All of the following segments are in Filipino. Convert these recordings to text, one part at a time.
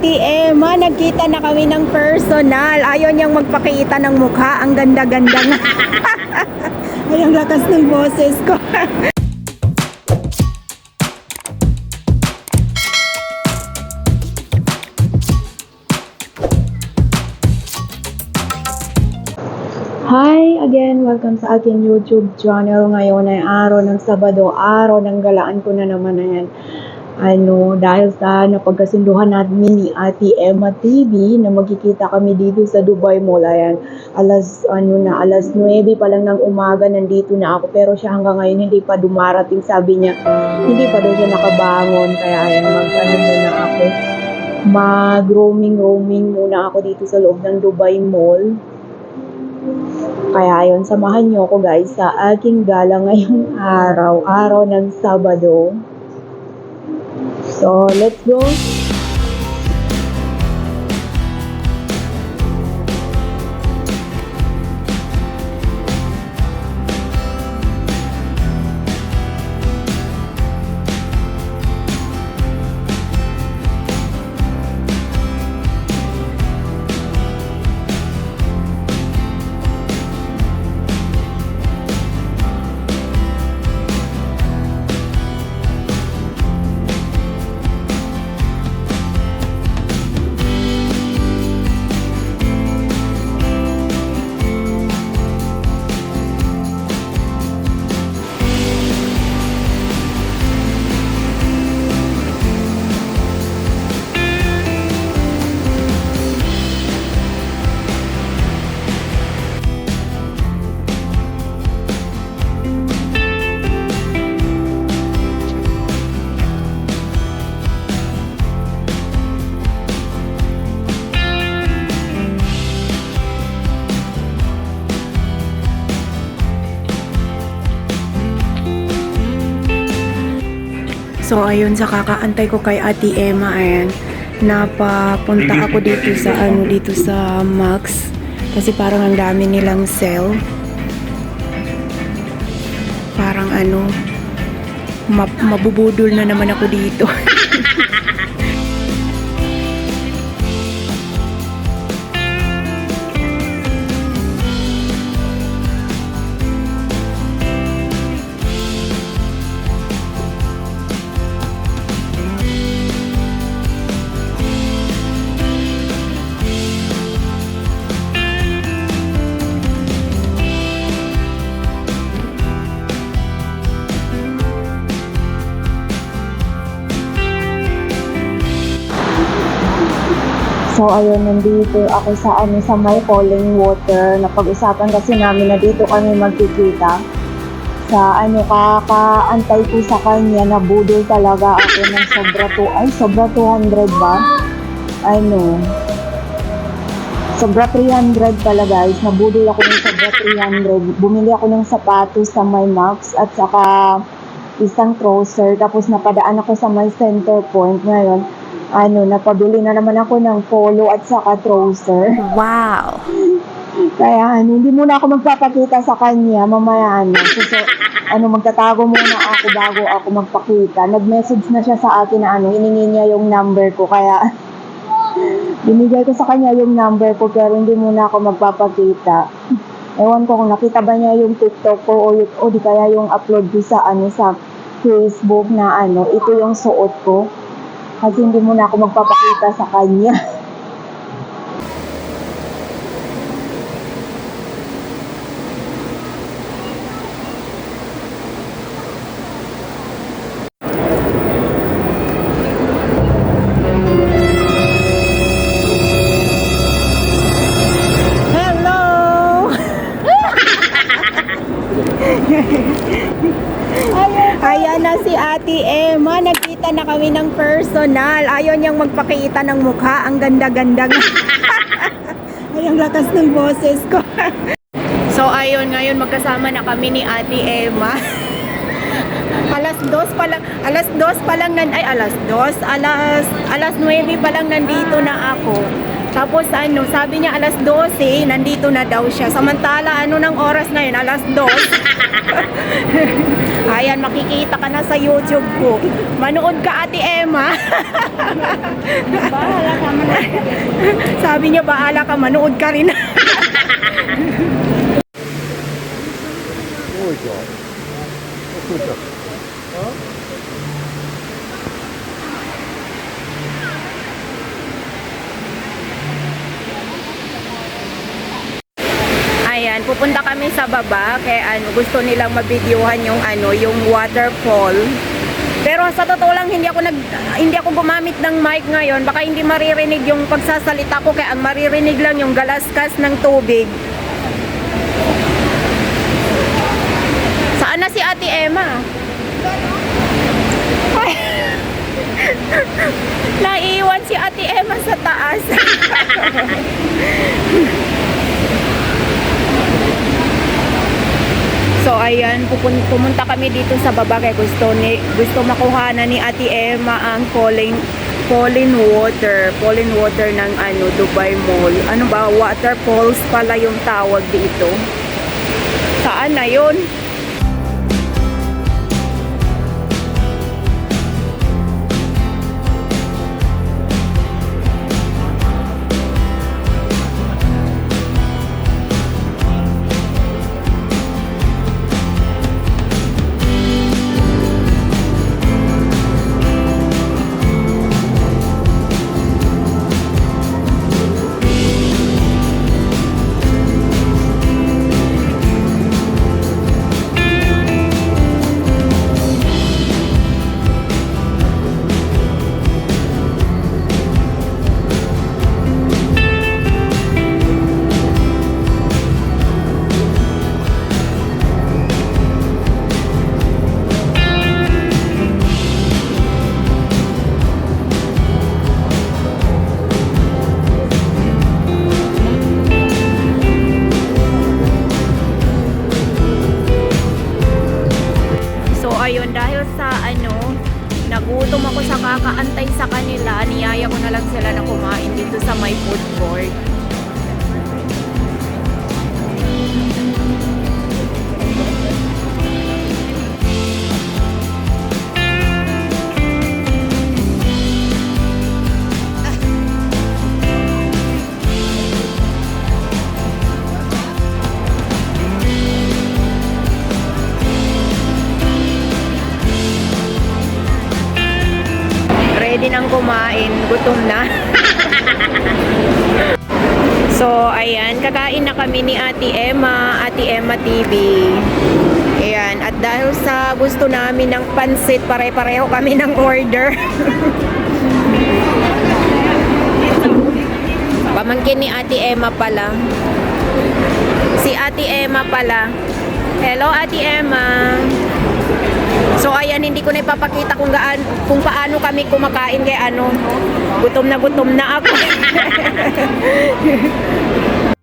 Ate Emma, nagkita na kami ng personal. Ayaw niyang magpakita ng mukha. Ang ganda-ganda nga. Ay, ang lakas ng boses ko. Hi again, welcome sa aking YouTube channel. Ngayon ay araw ng Sabado, araw ng galaan ko na naman na yan. Dahil sa napagkasunduhan namin ni Ate Emma TV na magkikita kami dito sa Dubai Mall. Ayan, alas 9 pa lang ng umaga nandito na ako, pero siya hanggang ngayon hindi pa dumarating. Sabi niya, hindi pa daw siya nakabangon, kaya ayan, muna ako. Mag-roaming muna ako dito sa loob ng Dubai Mall. Kaya ayun, samahan niyo ako guys sa aking gala ngayong araw ng Sabado. So, let's go! So ayun, sa kakaantay ko kay Ate Emma, ayan, napapunta ako dito sa Max kasi parang ang dami nilang sale. Parang mabubudol na naman ako dito. So ayun, nandito ako sa may Falling Water. Napag-usapan kasi namin na dito kami magkikita. Sa kakaantay ko sa kanya, nabudol talaga ako ng sobra 200 ba? Sobra 300 pala guys. Nabudol ako ng sobra 300. Bumili ako ng sapatos sa may Max at saka isang trouser. Tapos napadaan ako sa may Center Point ngayon. Napabili na naman ako ng polo at saka trouser. Wow! Kaya hindi muna ako magpapakita sa kanya. Mamaya magtatago muna ako bago ako magpakita. Nag-message na siya sa akin na hiningi niya yung number ko. Kaya binigay ko sa kanya yung number ko, pero hindi muna ako magpapakita. Ewan ko kung nakita ba niya yung TikTok ko o di kaya yung upload ko sa sa Facebook na ito yung suot ko. Kasi hindi muna ako magpapakita sa kanya. Hello! Ayan na si Ate Emma, nagkita na kami ng personal. Ayaw niyang magpakita ng mukha. Ang ganda-ganda nga. Ay, ang lakas ng boses ko. So ayun, ngayon magkasama na kami ni Ate Emma. alas 9 pa lang nandito na ako. Tapos sabi niya alas 12, nandito na daw siya. Samantala, ng oras na yun? Alas 2. Ayan, makikita ka na sa YouTube ko. Manood ka, Ate Emma. Bahala ka man. Sabi niya, bahala ka, manood ka rin. Ayan, pupunta kami sa baba kaya gusto nilang mabidyohan yung yung waterfall. Pero sa totoo lang hindi ako gumamit ng mic ngayon, baka hindi maririnig yung pagsasalita ko kaya ang maririnig lang yung galaskas ng tubig. Saan na si Ate Emma? Ay. Naiiwan si Ate Emma sa taas. So ayan, pumunta kami dito sa baba kaya gusto makuhanan ni Ate Emma ang falling water ng Dubai Mall. Ano ba, waterfalls pala yung tawag dito. Saan na yun? Ayun, dahil sa nagutom ako sa kakaantay sa kanila, niyaya ko na lang sila na kumain dito sa may food court. Ready nang kumain, gutom na. So, ayan, kakain na kami ni Ate Emma TV. Ayan, at dahil sa gusto namin ng pansit, pare-pareho kami ng order. Pamangkin ni Ate Emma pala. Si Ate Emma pala. Hello, Ate Emma. So ayan, hindi ko na ipapakita kung paano kami kumakain kaya gutom na ako.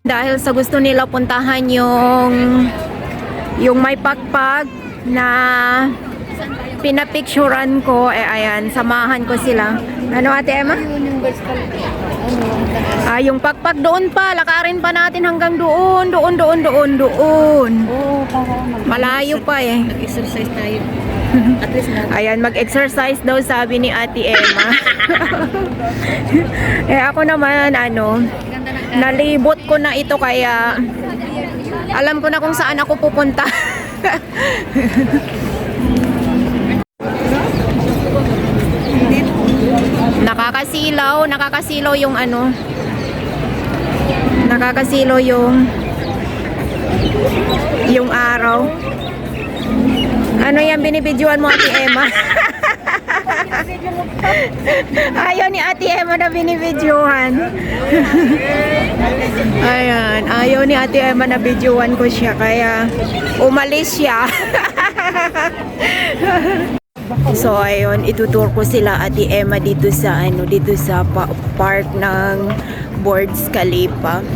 Dahil sa gusto nila puntahan yung may pakpak na pinapicturan ko, ayan, samahan ko sila. Ano, Ate Emma? Yung pakpak doon pa, lakarin pa natin hanggang doon. Oo, para Malayo pa eh. mag-exercise tayo. At least Ayan, mag-exercise daw sabi ni Ate Emma. Ako naman, nalibot ko na ito kaya alam ko na kung saan ako pupunta. Nakakasilaw yung nakakasilaw yung araw. Ano yan binibidyoan mo, Ate Emma? Ayaw ni Ate Emma na binibidyohan. Ayan, ayaw ni Ate Emma na bidyohan ko siya kaya umalis siya. So ayun, itutur ko sila Ate Emma dito sa park ng Burj Khalifa.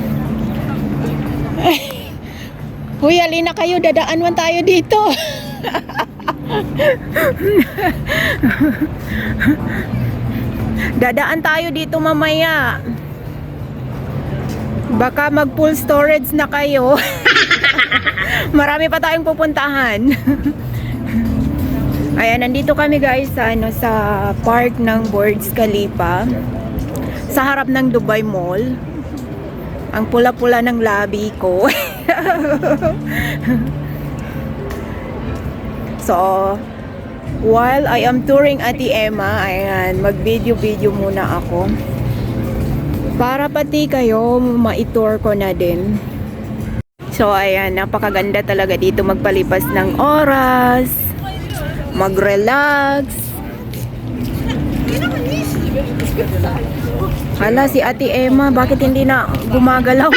Huy, alina kayo, dadaan man tayo dito. Dadaan tayo dito mamaya. Baka mag full storage na kayo. Marami pa tayong pupuntahan. Ayan, nandito kami guys sa ano sa park ng Burj Khalifa. Sa harap ng Dubai Mall. Ang pula-pula ng labi ko. So, while I am touring Ate Emma, ayan, mag-video-video muna ako. Para pati kayo, ma-tour ko na din. So, ayan, napakaganda talaga dito magpalipas ng oras, mag-relax. Hala, si Ate Emma, bakit hindi na gumagalaw?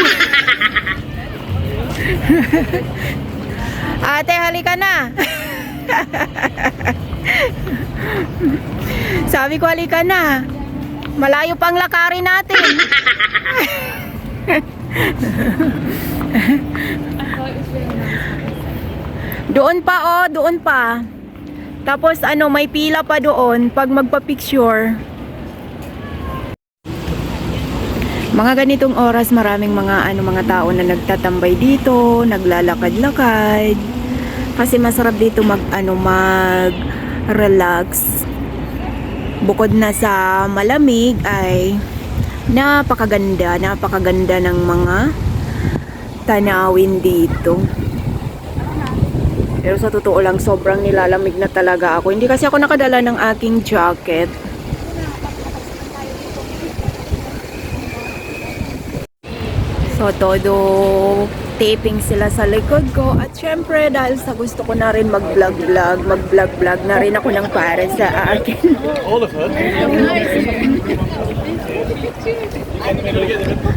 Ate, halika na! Sabi ko, halika na. Malayo pang lakarin natin. Doon pa, oh, doon pa. Tapos ano, may pila pa doon pag magpa-picture. Mga ganitong oras, maraming mga tao na nagtatambay dito, naglalakad-lakad. Kasi masarap dito mag-relax. Bukod na sa malamig ay napakaganda ng mga tanawin dito. Pero sa totoo lang, sobrang nilalamig na talaga ako. Hindi kasi ako nakadala ng aking jacket. So, todo taping sila sa likod ko. At syempre, dahil sa gusto ko na rin mag-vlog na rin ako ng para sa akin.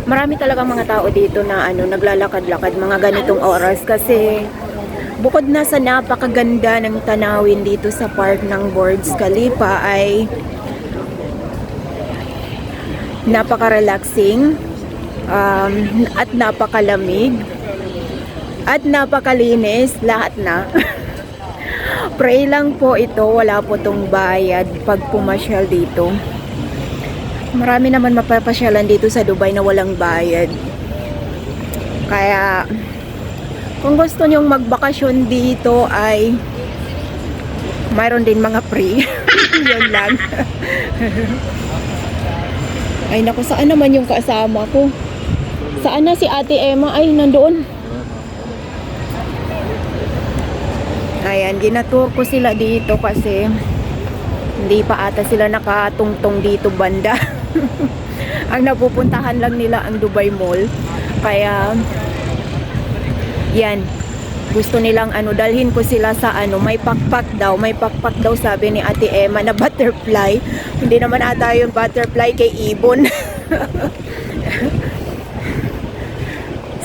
Marami talagang mga tao dito na naglalakad-lakad mga ganitong oras kasi bukod na sa napakaganda ng tanawin dito sa park ng Burj Khalifa ay napaka-relaxing at napakalamig at napakalinis, lahat na. Pray lang po ito, wala po tong bayad pag pumasyal dito. Marami naman mapapasyalan dito sa Dubai na walang bayad. Kaya kung gusto nyong magbakasyon dito ay mayroon din mga free. Yun lang. Ay naku, saan naman yung kasama ko? Saan na si Ate Emma? Ay, nandoon. Ayan, ginatour ko sila dito kasi hindi pa ata sila nakatungtong dito banda. Ang napupuntahan lang nila ang Dubai Mall. Kaya yan, gusto nilang dalhin ko sila sa may pakpak daw sabi ni Ate Emma na butterfly. Hindi naman ata yung butterfly kay ibon.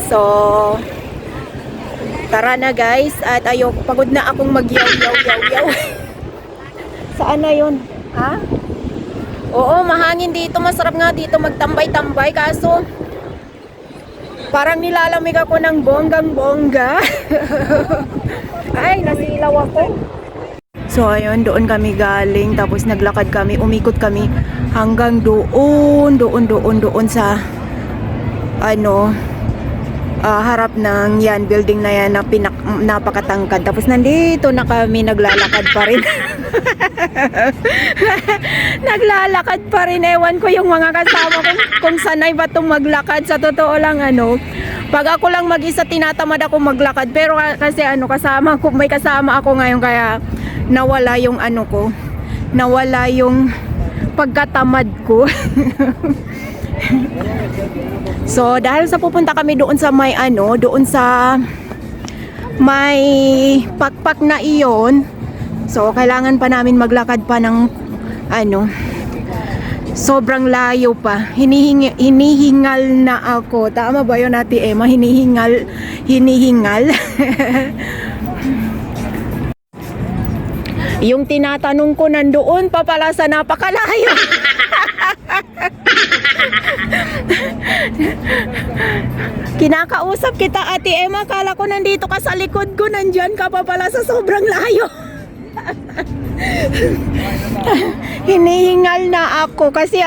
So, tara na guys, at pagod na akong magyaw. Saan na yun? Ha? Oo, mahangin dito, masarap nga dito magtambay-tambay, kaso parang nilalamig ako ng bonggang-bongga. Ay, nasilaw ako. So, ayun, doon kami galing, tapos naglakad kami, umikot kami hanggang doon sa harap ng building na yan na napakatangkad. Tapos nandito na kami, naglalakad pa rin. Naglalakad pa rin. Ewan ko yung mga kasama ko kung sanay ba itong maglakad. Sa totoo lang, pag ako lang mag-isa, tinatamad ako maglakad. Pero kasi may kasama ako ngayon, kaya nawala yung nawala yung pagkatamad ko. So, dahil sa pupunta kami doon sa may pakpak na iyon, so kailangan pa namin maglakad pa ng sobrang layo pa. Hinihingal na ako. Tama ba yun, Ate Emma? Hinihingal. Yung tinatanong ko nandoon pa pala sa napakalayo. Kinakausap kita, Ate Emma, kala ko nandito ka sa likod ko, nandyan ka pa pala sa sobrang layo. Hinihingal na ako kasi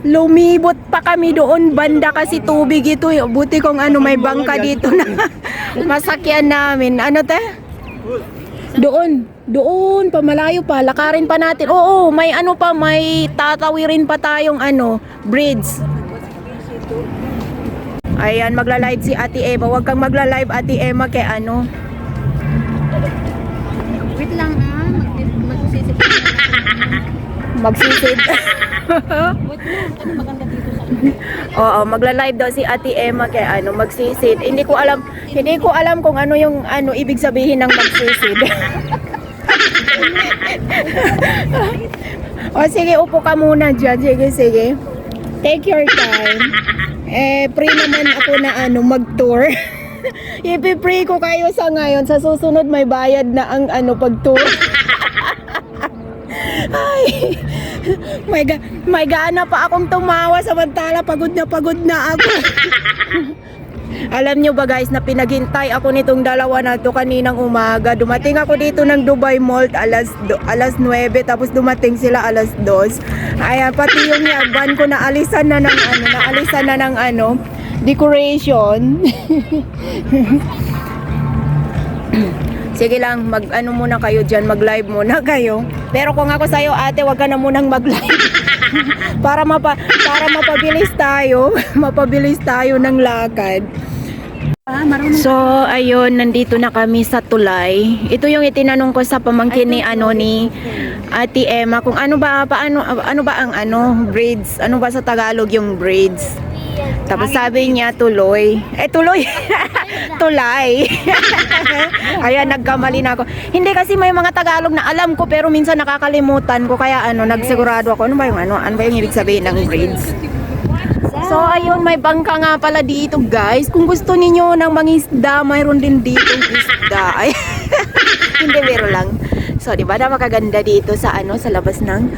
lumibot pa kami doon banda kasi tubig ito. Buti kung may bangka dito na masakyan namin. Ano te? Doon, pamalayo pa, lakarin pa natin. Oo, may ano pa, may tatawirin pa tayong ano, bridge. Ayan, magla-live si Ate Emma. Huwag kang magla-live, Ate Emma, kay ano. Wait lang magsisit. Magsisid. Wait lang, ano maganda dito sa Oo, magla-live daw si Ate Emma kay ano, magsisid. Hindi ko alam kung ano yung ano ibig sabihin ng magsisid. O sige, upo ka muna dyan. Sige. Take your time. Free naman ako na ano, mag-tour. Ipi-free ko kayo sa ngayon. Sa susunod may bayad na ang ano, pag-tour. Ay, may gana pa akong tumawa samantala pagod na ako. Alam nyo ba guys na pinaghintay ako nitong dalawa na to kaninang umaga. Dumating ako dito ng Dubai Mall alas 9 tapos dumating sila alas 2. Ayan, pati yung yaban ko naalisan na ng ano, decoration. Sige lang, mag-ano muna kayo dyan, mag-live muna kayo. Pero kung ako sa'yo ate, wag ka na munang mag-live. para mapabilis tayo ng lakad. So, ayun, nandito na kami sa tulay. Ito yung itinanong ko sa pamangkin ni Ate Emma kung ano ba ang ano, braids. Ano ba sa Tagalog yung braids? Tapos sabi niya tuloy. Tuloy. Tulay. Ayan, nagkamali na ako. Hindi kasi may mga Tagalog na alam ko pero minsan nakakalimutan ko kaya ano, nagsigurado ako. Ano ba yung ibig sabihin ng braids? So ayun, may bangka nga pala dito guys. Kung gusto niyo ng mangisda, mayroon din ditong isda. Ay, hindi, biro lang. So, di ba napakaganda dito sa ano, sa labas ng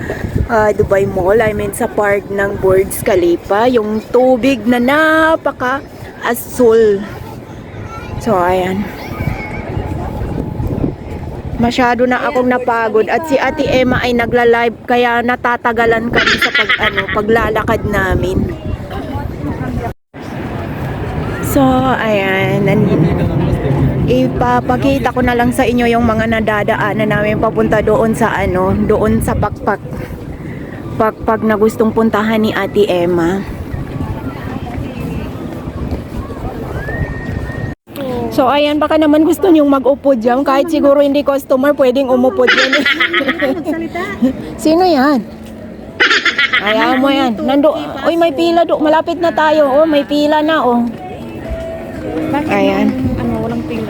Dubai Mall. I mean, sa park ng Burj Khalifa. Yung tubig na napaka-asul. So, ayan. Masyado na akong napagod. At si Ate Emma ay nagla-live kaya natatagalan kami sa paglalakad namin. So, ayan. Ipapakita ko na lang sa inyo yung mga nadadaanan namin papunta doon sa ano, doon sa pakpak na gustong puntahan ni Ate Emma. So ayan, baka naman gusto nyong mag-upo dyan. Kahit siguro hindi customer, pwedeng umupo dyan. Sino yan? Ayaw mo yan. Uy, may pila do. Malapit na tayo. Oh, may pila na oh. Ayan. Ano, walang pila.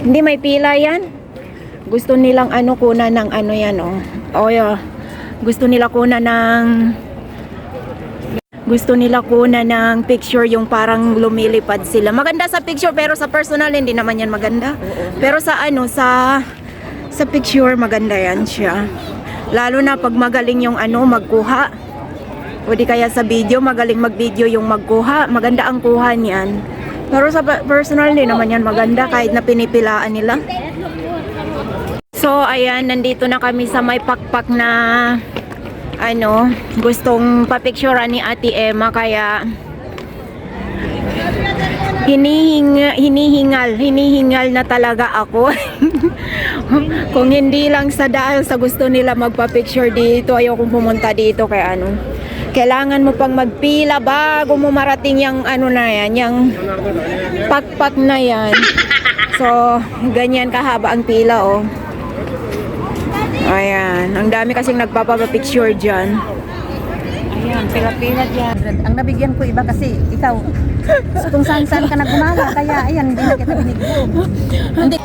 Hindi, may pila yan. Gusto nilang ano, kuna ng ano yan oh. Oh, yeah. Gusto nila kuna ng picture yung parang lumilipad sila. Maganda sa picture pero sa personal hindi naman yan maganda. Pero sa ano, sa picture maganda yan siya. Lalo na pag magaling yung ano, magkuha. O di kaya sa video, magaling mag-video yung magkuha. Maganda ang kuha niyan. Pero sa personal din naman yan maganda kahit na pinipilaan nila. So ayan, nandito na kami sa may pakpak na ano, gustong papicturean ni Ate Emma kaya hinihingal na talaga ako. Kung hindi lang dahil sa gusto nila magpa-picture dito, ayokong pumunta dito kaya ano. Kailangan mo pang magpila bago mo marating yung ano na yan, yung pakpak na yan. So, ganyan kahaba ang pila oh. Ayan, ang dami kasing nagpapapicture dyan. Ayan, pila-pila dyan. Ang nabigyan ko iba kasi ikaw kung saan ka nagumala kaya ayan, hindi na kita binigyan. Hindi.